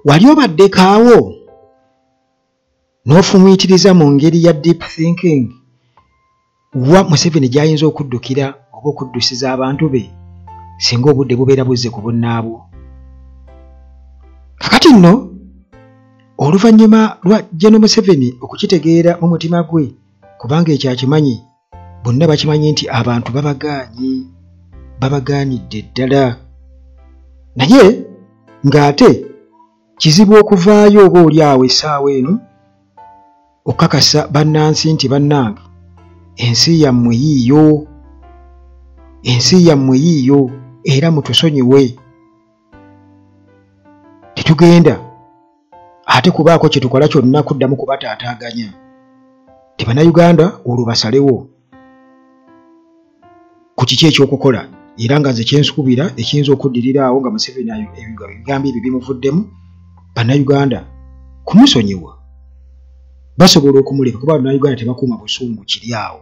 wali obaddekaawo n'ofumiitiriza mu ngeri ya deep thinking wa Museveni gy'ayinza okuddukira oba okuddusiza abantu be singa obudde bubeera buzze ku bunnaabwo. Kakati nno oluvannyuma lwa General Museveni okukitegeera mu mutima gwe kubanga ekyo akimanyi bonna bakimanyi nti abantu babagaanidde ddala, naye ng'ate kizibu okuvaayo oba oli awo essaawa eno okukakasa bannansi nti bannange ensi yammwe yiiyo era mutusonyiwe, tetugenda ate kubaako kye tukola kyonna kuddamu kubataataaganya. Ti Bannayuganda olwo basalewo ku kiki ekyokukola, era nga nze kyensuubira ekiyinza okuddirira awo nga Museveni ebigambo ebyo bimuvuddemu, Bannayuganda kumusonyiwa basobola okumuleka kuba Bannayuganda tebakuuma busungu kiri awo.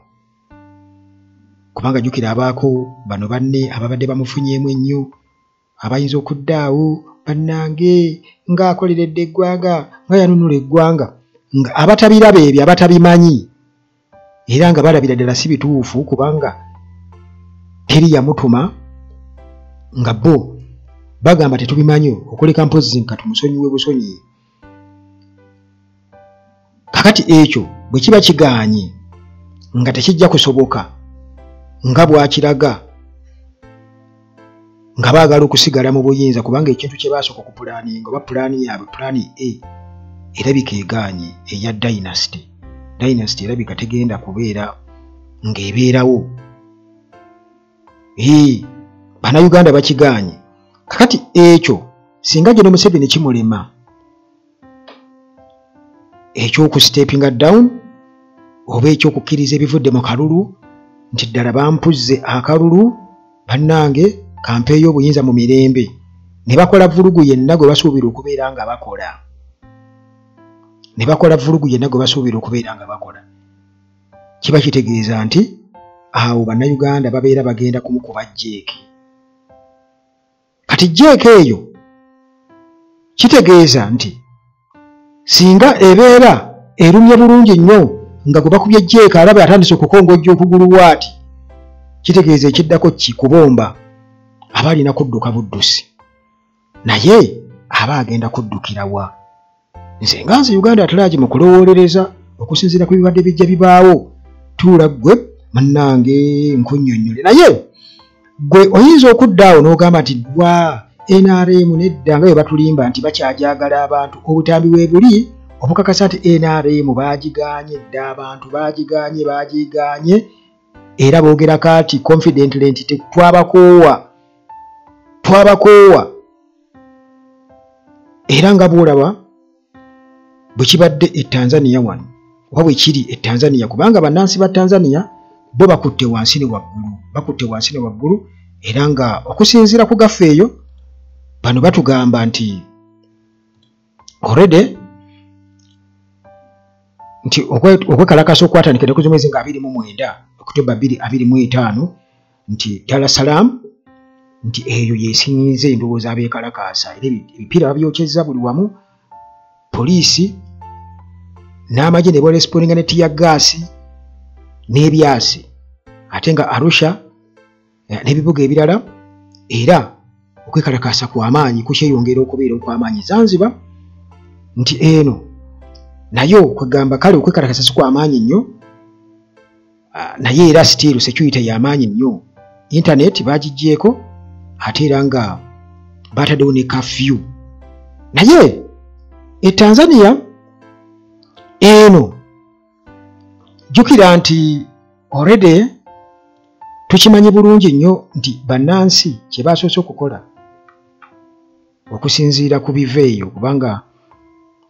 Kubanga jjukira abaako bano banne ababadde bamufunyeemu ennyo abayinza okuddaawo bannange ng'akoleredde eggwanga nga yanunula eggwanga nga abatabiraba ebyo abatabimanyi era nga balabira ddala si bituufu kubanga teri yamutuma nga bo bagamba tetubimanyi okuleka mpozi nka tumusonyiwe busonyi. Kakati ekyo bwe kiba kigaanye nga tekijja kusoboka nga bw'akiraga nga baagala okusigala mu buyinza kubanga ekintu kye baasooka okupulaaninga oba pulaani yaabwe pulaani A erabika egaanye eya dynasty erabika tegenda kubeera ng'ebeerawo. Bannayuganda bakigaanye. Kakati ekyo singa General Museveni kimulema eky'okusteepinga down oba ekyokukkiriza ebivudde mu kalulu nti ddala bampuzze akalulu bannange kampeeyo obuyinza mu mirembe ne bakola vulugu yenna gwe basuubira okubeera nga bakola, kiba kitegeeza nti awo Bannayuganda babeera bagenda kumukuba jeeki. Kati jeeki eyo kitegeeza nti singa ebeera erumye bulungi nnyo nga gwe bakubye jeeki alaba atandise okukongojja okugulu waati, kitegeeza ekiddako kikubomba aba alina kudduka buddusi, naye aba agenda kuddukira wa? Nze nga nze Uganda atalagi mu kulowolereza okusinziira ku bibadde bijja bibaawo, tuula gwe mannange nkunnyonnyole, naye gwe oyinza okuddaawo n'ogamba nti dwa NRM nedda nga bwe batulimba nti bakyajagala abantu, obutambi bwe buli obukakasa nti NRM baagigaanye dda, abantu baagigaanye era boogerako ati confidently nti twabakoowa era nga bw'olaba bwe kibadde e Tanzania wano oba bwe kiri e Tanzania kubanga bannansi ba Tanzania bo bakutte wansi ne waggulu era nga okusinziira ku gaffeeyo bano batugamba nti already nti okwekalakasa okwatandikira ku mwezi nga 29 Oktoba 2025 nti Dar es Salaam nti eyo yesinze endowooza abeekalakaasa era ebipiira babyokyezza buli wamu, poliisi n'amagye ne boresponinga ne tiya gaasi n'ebyasi, ate nga Arusha n'ebibuga ebirala era okwekalakaasa kw'amaanyi kukyeyongera okubeera okw'amaanyi. Zanzibar nti eno nayo kwegamba kale okwekalakaasa si kw'amaanyi nnyo, naye era still security y'amaanyi nnyo. Internet baagiggyeko ate era nga bataddewo ne kafyu, naye e Tanzania eno jjukira nti already tukimanyi bulungi nnyo nti bannansi kye basoose okukola okusinziira ku biveeyo kubanga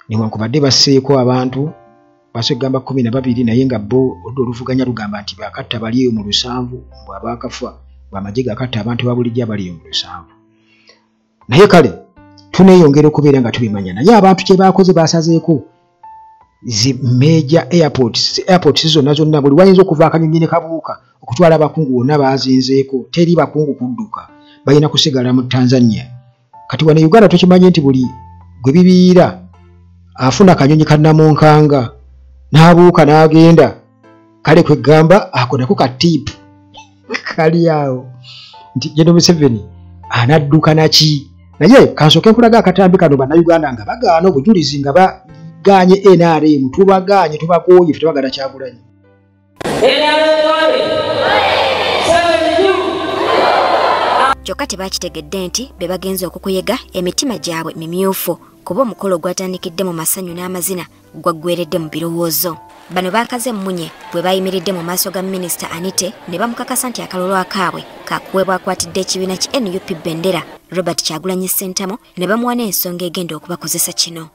newankubadde basseeko abantu basegamba 12 naye nga bo oludda oluvuganya lugamba nti bakatta baliyo mu 7 bw'abaakafa bw'amagye gakatta abantu babulijjo abaliyo mu 7, naye kale tuneeyongera okubeera nga tubimanya. Naye abantu kye baakoze basazeeko zi major airports zonna buli wayinza okuva akanyonyi ne kabuuka okutwala abakungu bonna bazinzeeko, teri bakungu kudduka, balina kusigala mu Tanzania. kati wano Uganda tukimanyi nti buli gwe bibiira afuna kanyonyi kannamunkanga n'abuuka n'agenda kale kwegamba akonako ka tipu kali awo nti General Museveni anadduka naki naye kansooke nkulaga akatambi kano bannayuganda nga bagaana obujulizi nga baganye NRM tubaganye tubakooye ffe tebagala Kyagulanyi kyokka tebakitegedde nti be bagenze okukuyega emitima gyabwe mimyufu kuba omukolo gwatandikidde mu masanyu n'amazina gwaggweredde mu birowoozo. Bano baakaze mmunye bwe bayimiridde mu maaso ga Minisita Anite ne bamukakasa nti akalolo akaabwe kakuweebwa akwatidde ekibiina ki NUP Bendera Robert Kyagulanyi Ssentamu ne bamuwa n'ensonga egenda okubakozesa kino.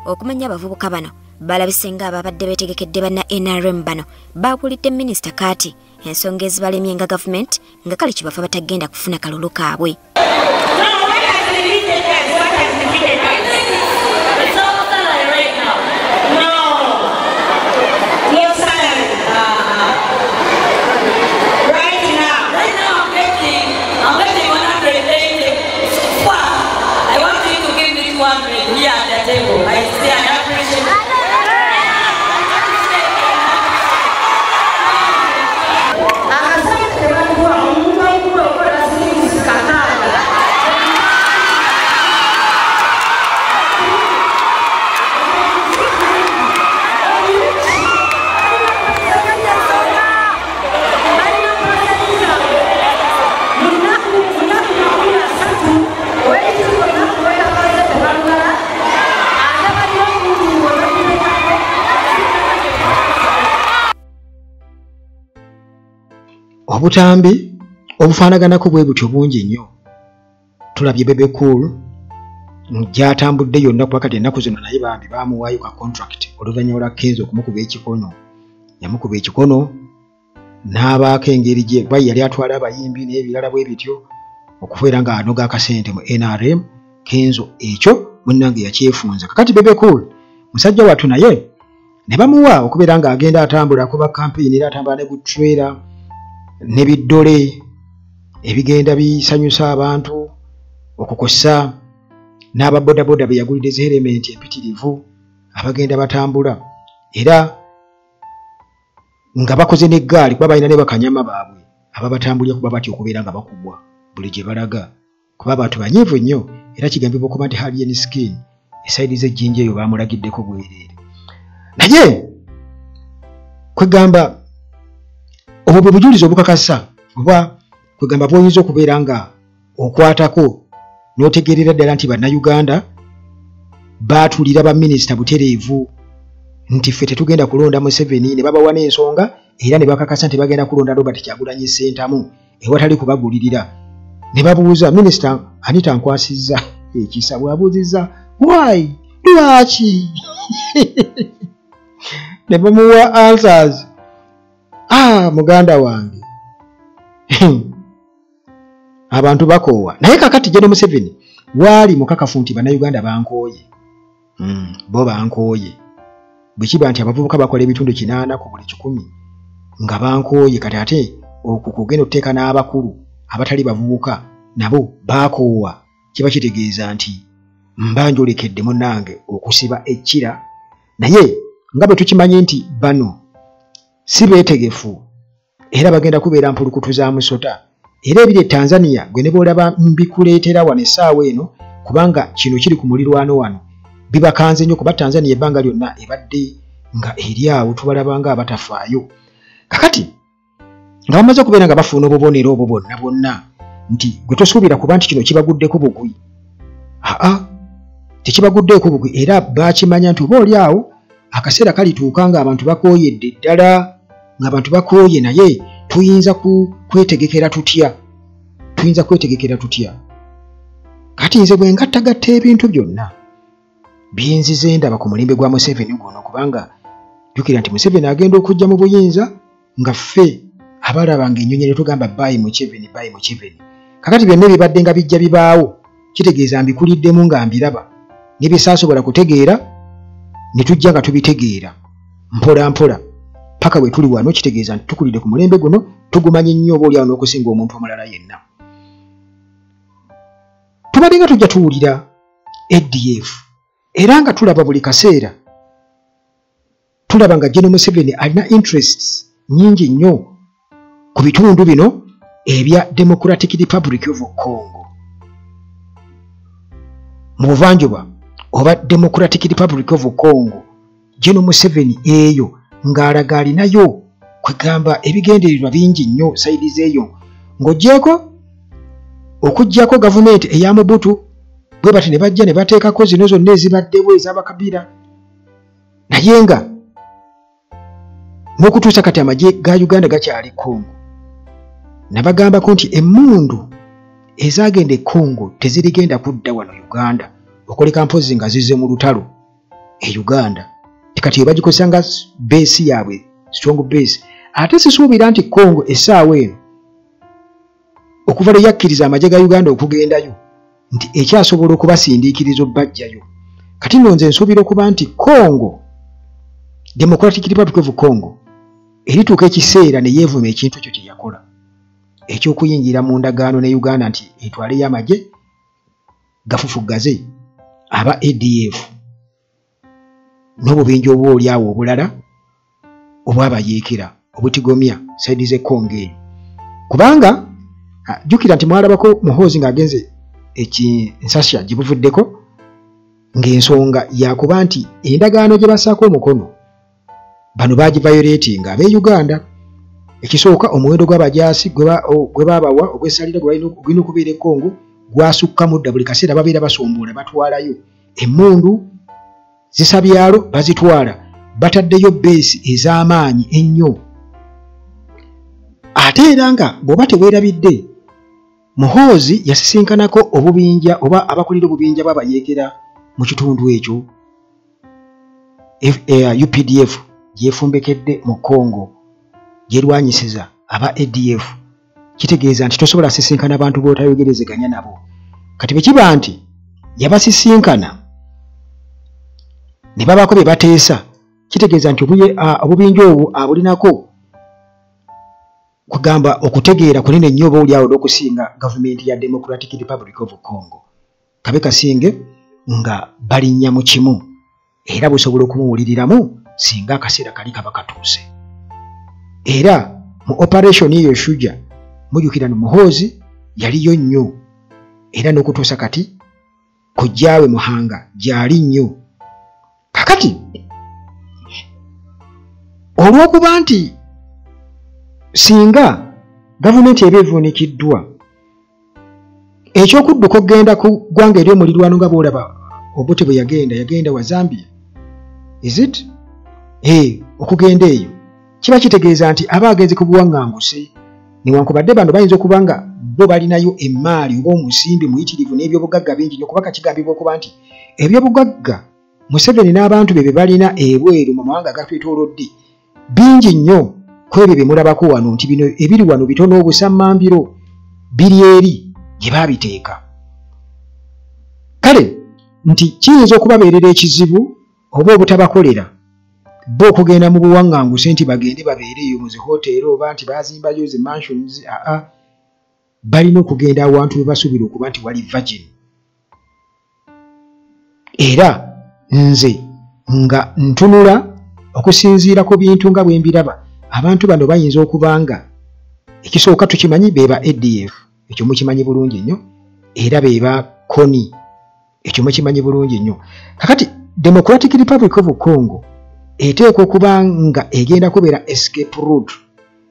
Okumanya abavubuka bano balabise nga ababadde beetegekedde banna NRM bano baapulidde Minisita Kaati ensonga ezibalemye nga gavumenti nga kale kibafa batagenda kufuna kalulu kaabwe. Obutambi obufaanaganako bwe butyo bungi nnyo. Tulabye Bebe Cool gy'atambudde yonna kuba kati ennaku zino naye bambi baamuwaayo ka contract oluvannyuma lwa Kenzo okumukuba ekikono. Yamukuba ekikono n'abaako engeri gye kuba yali atwala abayimbi n'ebirala bwe bityo okubeera nga anoga akasente mu NRM. Kenzo ekyo munnange yakyefunza. Kakati Bebe Cool musajja wattu naye ne bamuwa okubeera ng'agenda atambula kuba campaign era atambula ne butrera n'ebiddole ebigenda bisanyusa abantu okukosa n'ababodaboda be yagulidde elementi empitirivu abagenda batambula era nga bakoze n'eggaali kuba balina ne bakanyama baabwe ababatambulira kuba batyo okubeera nga bakubwa buli gye balaga kuba abantu banyiivu nnyo era kigambibwa okuba nti Harry Skin esayidi z'ejjinja eyo baamulagiddeko bwereere. Naye kwegamba obwo bwe bujulizi obukakasa oba kwegamba bw'oyinza okubeera nga okwatako n'otegeerera ddala nti bannayuganda baatulira baminisita butereevu nti ffe tetugenda kulonda Museveni ne babawa n'ensonga era ne bakakasa nti bagenda kulonda Robert Kyagulanyi Ssentamu ewatali kubagulirira. Ne babuuza Minisita Anita Nkwasizza ekisa bw'abuuzizza why lwaki ne bamuwa answers. Muganda wange abantu bakoowa naye kakati General Museveni waali mukakafu nti bannayuganda bankooye. Bo bankooye bwe kiba nti abavubuka bakola ebitundu 8 ku buli 100 nga bankooye kati ate okugenda okuteeka n'abakulu abatali bavubuka nabo bakoowa kiba kitegeeza nti mbanjolekedde munnange okusiba ekkira. Naye nga bwe tukimanyi nti bano si beetegefu era bagenda kubeera mpulukutu za musota era ebiri Tanzania gwe ne boolaba mbikuleetera wano essaawa eno kubanga kino kiri ku mulirwano wano bibakanze nnyo kuba Tanzania ebbanga lyonna ebadde nga eri awo tubalaba nga abatafaayo. Kakati nga bamaze okubeera nga bafuna obubonero obwo bonna nti gwe tosuubira kuba nti kino kibaguddeko bugwi. Tekibaguddeeko bugwi, era bakimanya nti oba oli awo akaseera kalituuka nga abantu bakooyedde ddala, ng'abantu bakooye, naye tuyinza kwetegekera tutya? Kati nze bwe ngattagatta ebintu byonna byinzize ndaba ku mulembe gwa Museveni guno, kubanga jjukira nti Museveni agenda okujja mu buyinza nga ffe abalabanga ennyonyi ne tugamba baayi Museveni. Kakati byonna ebibadde nga bijja bibaawo, kitegeeza mbikuliddemu nga mbiraba, ne bye saasobola kutegeera ne tujja nga tubitegeera mpola mpola paka bwe tuli wano, kitegeeza nti tukulidde ku mulembe guno, tugumanyi nnyo oba oli awo n'okusinga omuntu omulala yenna. Tubadde nga tujja tuwulira ADF era nga tulaba buli kaseera, tulaba nga General Museveni alina interests nnyingi nnyo ku bitundu bino ebya Democratic Republic of Congo mu buvanjuba oba Democratic Republic of Congo. General Museveni eyo ng'alaga alinayo kwegamba ebigendererwa bingi nnyo sayidi zeeyo, okuggyako gavumenti eya Mobutu bwe bati ne bajja ne bateekako zino zonna ezibaddewo ez'abakabira, naye nga n'okutuusa kati amagye ga Uganda gakyali Congo. Nabagambako nti emmundu ezagenda e Congo tezirigenda kudda wano Uganda okoleka mpozi nga zizze mu lutalo e Uganda, tikati bagikozesa nga base yaabwe, strong base. Ate sisuubira nti Congo essaawa eno okuva lwe yakkiriza amagye ga Uganda okugendayo nti ekyasobola okubasindiikiriza obbajjayo. Kati nno nze nsuubira okuba nti Congo, Democratic Republic of Congo, erituuka ekiseera ne yeevuma ekintu ekyo kye yakola eky'okuyingira mu ndagaano ne Uganda nti etwaleyo amagye gafufugaze aba ADF n'obubinja obwo oli awo obulala obwabayeekera obutigomya saidi ze Congo eyo. Kubanga jjukira nti mwalabako Muhoozi ng'agenze Nsasha gye buvuddeko ng'ensonga yakuba nti endagaano gye bassaako omukono bano bagivayoleetinga ab'e Uganda. Ekisooka omuwendo gw'abajaasi gwe baabawa ogw'essalira gwalina okubeera e Congo gwasukka mudda, buli kaseera babeera basombuula batwalayo emmundu zisabyalo bazitwala, bataddeyo beesi ez'amaanyi ennyo. Ate era nga bw'oba teweerabidde, Muhoozi yasisinkanako obubinja oba abakulira obubinja bw'abayeekera mu kitundu ekyo, UPDF gyefumbekedde mu Congo gyerwanyisiza aba ADF. Kitegeeza nti tosobola sisinkana abantu b'otayogerezeganya nabo. Kati bwe kiba nti yabasisinkana ne babaako bye bateesa, kitegeeza nti obubinja obwo abulinako kugamba okutegeera kunene nnyo oba oli awo n'okusinga gavumenti ya Democratic Republic of Congo. Kabe kasinge nga balinnya mu kimu era busobola okumuwuliriramu singa akaseera kali kaba katuuse. Era mu operation eyo Shuja mujjukira Muhoozi yaliyo nnyo era n'okutuusa kati kujjaawe Muhanga gyali nnyo. Kakati olw'okuba nti singa gavumenti eba evuunikiddwa, ekyokudduka okgenda ku ggwanga eri omulirwano nga bw'olaba Obote bwe yagenda wa Zambia, is it? Okugenda eyo kiba kitegeeza nti aba agenze ku buwaŋŋanguse, newankubadde bano bayinza okuba nga bo balinayo emmaali oba omusimbi muyitirivu n'ebyobugagga bingi nnyo, kuba kigambibwa okuba nti ebyobugagga Museveni n'abantu be balina ebweru mu mawanga agatwetoolodde bingi nnyo ku ebyo bye mulabako wano, nti bino ebiri wano bitono obusammambiro biri eri gye baabiteeka. Kale nti kiyinza okubabeerera ekizibu oba obutabakolera bo okugenda mu buwaŋŋanguse nti bagende babeereeyo mu zihoteeri oba nti bazimbayo zi mansions. Balina okugenda awantu we basuubira okuba nti wali virgin. Era nze nga ntunula okusinziira ku bintu nga bwe mbiraba, abantu bano bayinza okuba nga ekisooka tukimanyi beeba ADF, ekyo mukimanyi bulungi nnyo, era beeba KONI, ekyo mukimanyi bulungi nnyo. Kakati Democratic Republic of Congo eteekwa okuba nga egenda kubeera escape route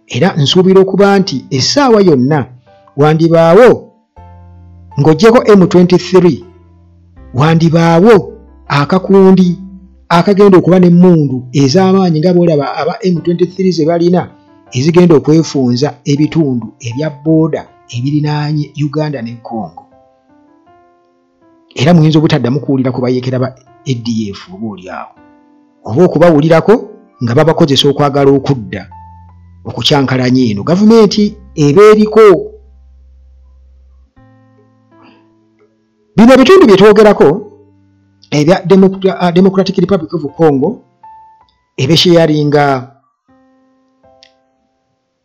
era nsuubira okuba nti essaawa yonna wandibaawo ng'oggyeko M23 wandibaawo akakundi akagenda okuba n'emmundu ez'amaanyi nga bw'olaba aba M23 ze balina ezigenda okwefunza ebitundu ebya booda ebirinaanye Uganda ne Congo. Era muyinza obutaddamu kuwulira ku bayeekera ba ADF oba oliawo oba okubawulirako nga babakozesa okwagala okudda okukyankalanya eno gavumenti eba eriko. Bino ebitundu bye twogerako ebya Democratic Republic of Congo ebesheyalinga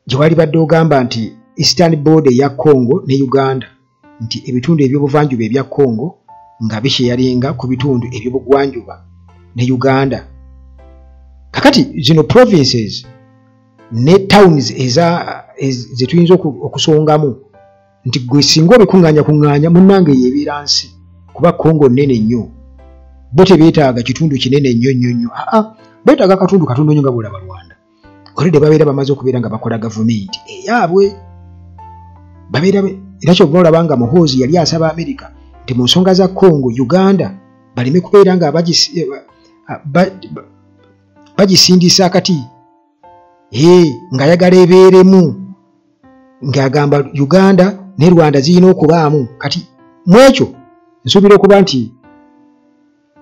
gye wali badde ogamba nti Eastern border ya Congo ne Uganda nti ebitundu eby'obuvanjuba ebya Congo nga bisheyalinga ku bitundu eby'obugwanjuba ne Uganda. Kakati zino provinces ne towns ze tuyinza okusongamu nti gwe singa obikuŋŋaanya munnange yeebeera nsi kuba Congo nnene nnyo bo tebeetaaga kitundu kinene nnyo beetaaga akatundu katono nnyo nga bw'olaba Rwanda olede babeera bamaze okubeera nga bakola gavumenti eyaabwe babeera era kyova olaba nga Muhoozi yali asaba Amerika nti mu nsonga za Congo Uganda baleme kubeera nga bagisindisa akati ng'ayagala ebeeremu ng'agamba Uganda ne Rwanda zirina okubaamu. Kati mu ekyo nsuubira okuba nti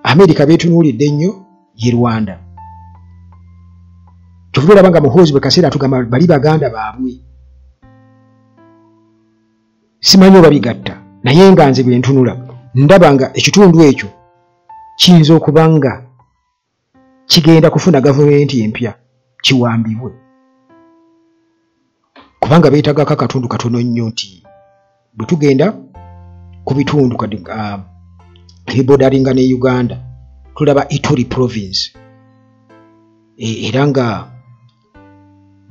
Amerika beetunuulidde nnyo ye Rwanda. Kyova olaba nga Muhoozi bwe kaseera atugamba bali baganda baabwe. Simanyi oba bigatta naye nga nze bwe ntunula ndaba nga ekitundu ekyo kiyinza okuba nga kigenda kufuna gavumenti empya kiwambibwe kubanga beetagako akatundu katono nnyo nti bwe tugenda ku bitundu ebibodalinga ne Uganda tulaba Ituri province era nga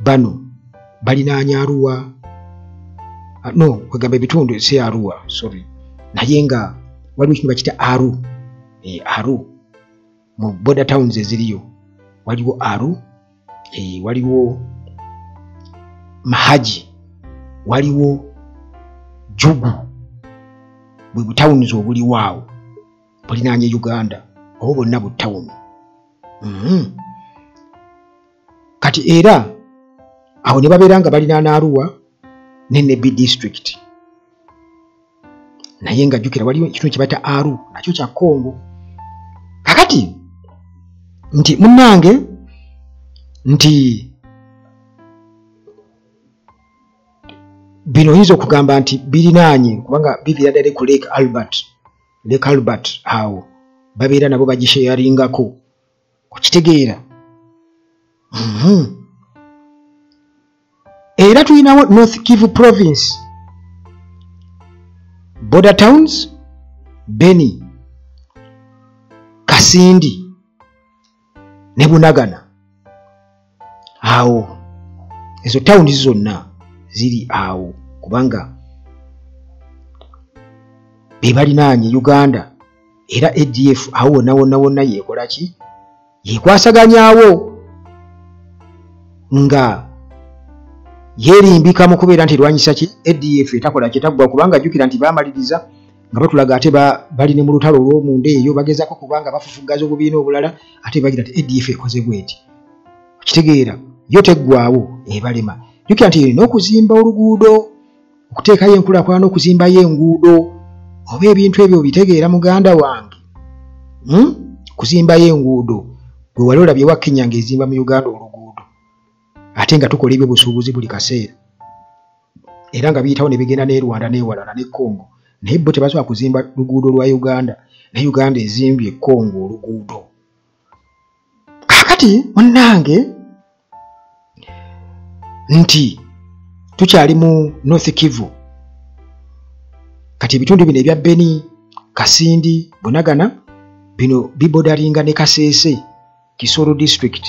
bano balinaanye Arua kwegamba ebitundu si Arua naye nga waliwo ekintu bakita Aru mu border towns eziriyo waliwo Aru waliwo Mahaji waliwo Jugu bwe butawuni obuliwo awo bulinaanye Uganda oba bonna butawuni. Kati era awo ne babeera nga balinaana Arua ne Nebbi district naye nga jjukira waliwo ekitundu kye bayita Aru nakyo kya Congo. Kakati nti munnange nti bino oyinza okugamba nti birinaanye kubanga bivira ddala ku Lake Albert awo babeera nabo bagisheyaringako okitegeera. Era tulinawo North Kivu province border towns Beni, Kasindi ne Bunagana. Awo ezo towns zonna ziri awo kubanga be balinaanye Uganda era ADF awo wonna yeekola ki yeekwasaganyaawo nga yeerimbika mu kubeera nti erwanyisa ki ADF etakola kyetaggwa kubanga jjukira nti baamaliriza nga batulaga ate bali ne mu lutalo olw'omunda eyo bagezako kubanga bafufugaza obubiina obulala ate bagira nti ADF ekoze bweti okitegeera yo teggwaawo ebalema. Jjukira nti erina okuzimba oluguudo okuteekayo enkulaakulana okuzimbayo enguudo oba ebintu ebyo bitegeera muganda wange kuzimbayo enguudo gwe wali olabye wa Kenya ng'ezimba mu Uganda oluguudo ate nga tukola ebyobusuubuzi buli kaseera era nga biyitawo ne bigenda ne Rwanda n'ewalala ne Congo naye bo tebasobola kuzimba luguudo lwa Uganda ne Uganda ezimbye Congo oluguudo. Kakati munnange nti tukyali mu North Kivu kati ebitundu bino ebya Beni, Kasindi, Bunagana bino bibodalinga ne Kasese Kisoro district.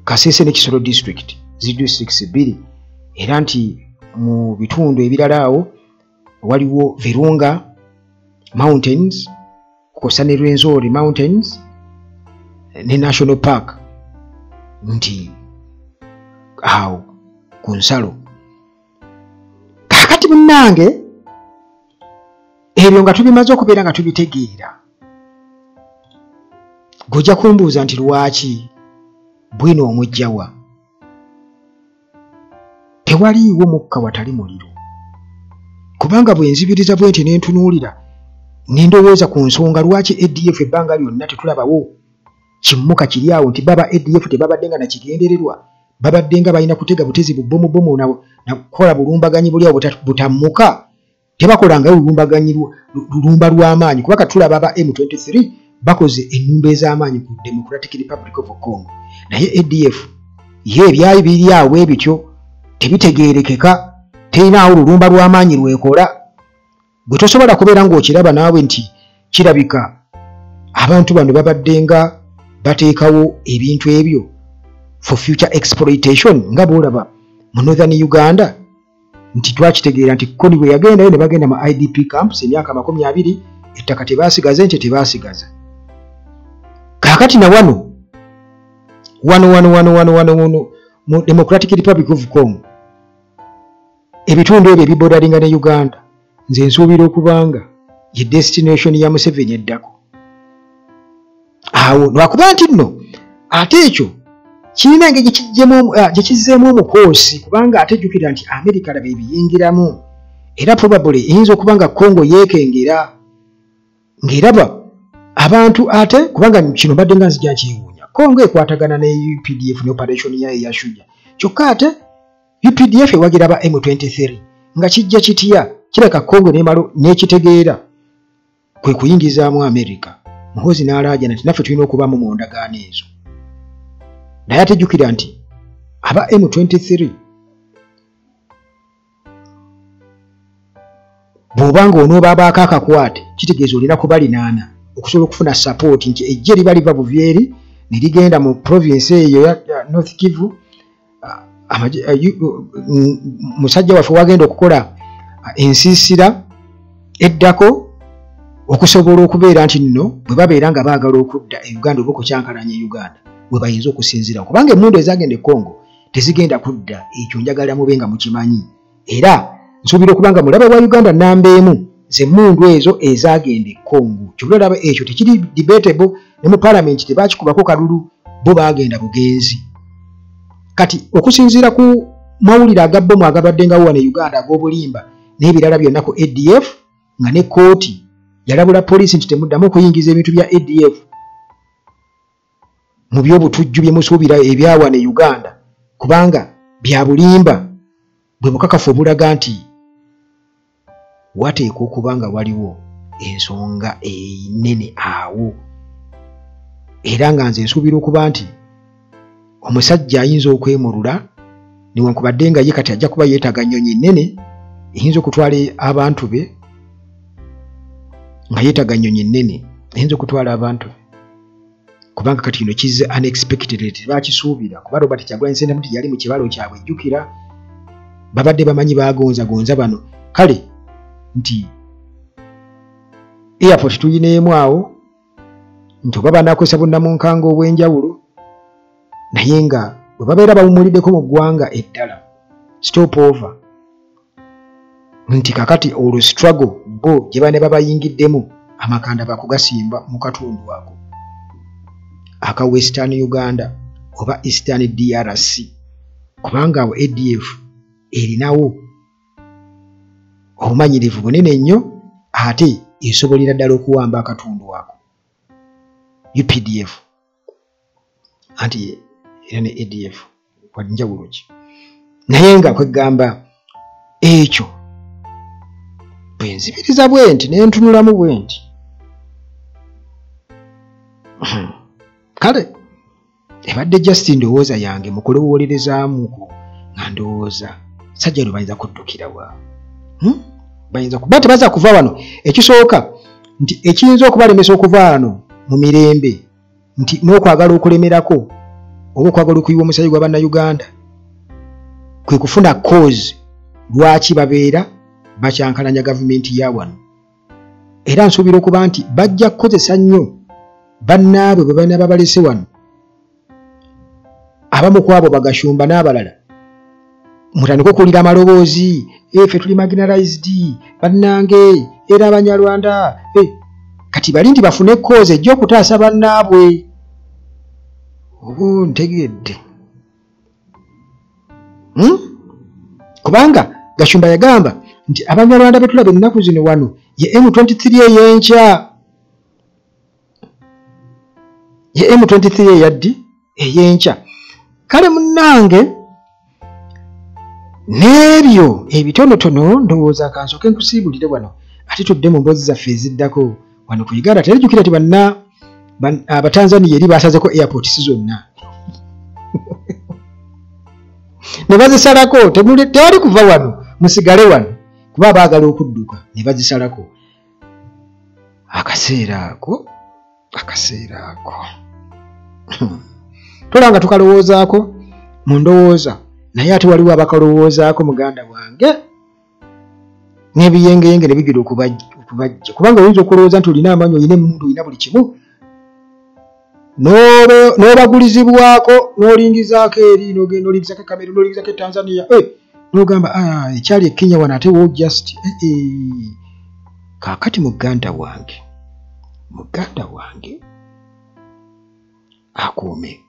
Kasese ne Kisoro district zi districts bbiri era nti mu bitundu ebirala awo waliwo Virunga Mountains kukosa ne Rwenzori Mountains ne National Park nti awo ku nsalo. Kakati munnange ebyo nga tubimaze okubeera nga tubitegeera, gojja kumbuuza nti lwaki bwino omujjawa tewaliiwo mukka watali muliro? Kubanga bwe nzibiriza bwe nti nentunuulira nindowooza ku nsonga lwaki ADF ebbanga lyonna tetulabawo kimmuka kiri awo nti baba ADF tebabadde nga nakigendererwa, babadde nga balina kutega butezi bubbomu na kukola bulumbaganyi buli awo butammuka, tebakolangayo lulumba lw'amaanyi. Kubanga tulaba aba M23 bakoze ennumba ez'amaanyi ku Democratic Republic of Congo, naye ADF ye ebyayi biri awo ebityo tebitegeerekeka, terinaawo lulumba lw'amaanyi lwekola. Bwe tosobola kubeera ng'okiraba naawe nti kirabika abantu bano babadde nga bateekawo ebintu ebyo for future exploitation nga boolaba mu Northern Uganda nti twakitegeera nti Kony bwe yagendayo ne bagenda mu IDP camps emyaka 20 ettaka tebaasigaza ente tebaasigaza. Kaakati na wano mu Democratic Republic of Congo ebitundu ebyo ebibodalinga ne Uganda nze nsuubira okubanga ye destination ya Museveni eddako. Awo lwakuba nti nno ate ekyo kirina engeri gye kizzeemu omukoosi, kubanga ate jjukira nti America laba ebiyingiramu, era probably eyinza okuba nga Congo yeekengera ng'eraba abantu ate, kubanga kino mbadde nga nzija nkyewuunya, Congo ekwatagana ne UPDF ne operation yayo eya Shujja, kyokka ate UPDF ewagira aba M23 nga kijja kitya kireka Congo n'ekitegeera kwe kuyingizaamu America. Muhoozi n'alaajana nti naffe tulina okubaamu mu ndagaano ezo, naye ate jjukira nti aba M23 bw'obanga onoobaako akakwate kitegeeza olina kubalinaana okusobola okufuna support nti ejje liba liva Buvyeri ne ligenda mu province eyo ya North Kivu. Musajja waffe wagenda okukola ensiisira eddako okusobola okubeera nti nno bwe babeera nga baagala okudda e Uganda oba okukyankalanya e Uganda bwe bayinza okusinziira, kubanga emmundu ezagenda e Congo tezigenda kudda. Ekyo njagala mube nga mukimanyi, era nsuubira okubanga mulaba wa Uganda namba emu z'emmundu ezo ezagenda e Congo. Kyolaba ekyo tekiri debatable, ne mu parliament tebakikubako kalulu, bo baagenda bugenzi. Kati okusinziira ku mawulire agabbomu agabadde nga wano e Uganda ag'obulimba n'ebirala byonna ku ADF, nga ne kooti yalabula poliisi nti temuddamu okuyingiza ebintu bya ADF mu by'obutujju bye musuubira ebyawano e Uganda, kubanga bya bulimba, bwe bukakafu obulaga nti wateekwa okuba nga waliwo ensonga enene awo. Era nga nze nsuubira okuba nti omusajja ayinza okwemulula newankubadde nga ye kati ajja kuba yeetaaga nnyonyi nnene eyinza okutwala abantu be, nga yeetaaga nnyonyi nnene eyinza okutwala abantu be, kubanga kati kino kizze unexpectedly, tebakisuubira. Kuba Robert Kyagulanyi Ssentamu yali mu kibalo kyabwe, jjukira babadde bamanyi bagonzagonza bano. Kale nti airport tuyineemu awo nti oba banaakozesa bunnamunkanga obw'enjawulo, naye nga bwe babeera bawumuliddeko mu ggwanga eddala stop over nti kakati olwo struggle bo gye bane babayingiddemu amakanda bakugasimba mu katundu ako aka Western Uganda oba Eastern DRC, kubanga awo ADF erinawo obumanyirivu bunene nnyo, ate esobolera ddala okuwamba akatundu ako UPDF anti era ne ADF wanjawulo ki. Naye nga kwegamba ekyo bwe nzibiriza bwe nti nentunulamu bwe nti kale ebadde just ndowooza yange mu kulowolerezaamuko nga ndowooza sajja lwe bayinza kuddukira wa bayinza kuba tebaza kuva wano. Ekisooka nti ekiyinza okubalemesa okuva wano mu mirembe nti n'okwagala okulemerako oba okwagala okuyiwa omusaayi gwa bannayuganda kwe kufuna cause lwaki babeera bakyankalanya gavumenti ya wano. Era nsuubira okuba nti bajja kukozesa nnyo bannaabwe bwe bana babalese wano, abamu ku abo bagashumba n'abalala mutandika okuwulira amaloboozi ffe tuli marginalized bannange era abanyarwanda kati bali nti bafune koze ejja okutaasa bannaabwe. Oba ntegedde kubanga Gashumba yagamba nti abanyarwanda betulaba ennaku zino wano ye M23 eyenkya, ye M23 eyaddi eyenkya. Kale munnange n'ebyo ebitonotono ndowooza kansoke nkusiibulire wano ate tudde mu mboozi zaffe eziddako wano ku Uganda. Terijjukira ti Abatanzania eri baasazeko airports zonna ne bazisalako, tewali kuva wano musigale wano kuba baagala okudduka, ne bazisalako. Akaseera ako tolanga tukalowoozaako mu ndowooza, naye ate waliwo abakalowoozaako muganda wange n'ebiyengeyenge ne bigira okubajja, kubanga oyinza okulowooza nti olina amanyi, olina emmundu, olina buli kimu, n'obagulizibwako n'olingizaako eri, n'ogenda olingizaako e Cameroon, n'olingizaako e Tanzania, n'ogamba ekyali e Kenya wano ate wo just kaakati muganda wange akuume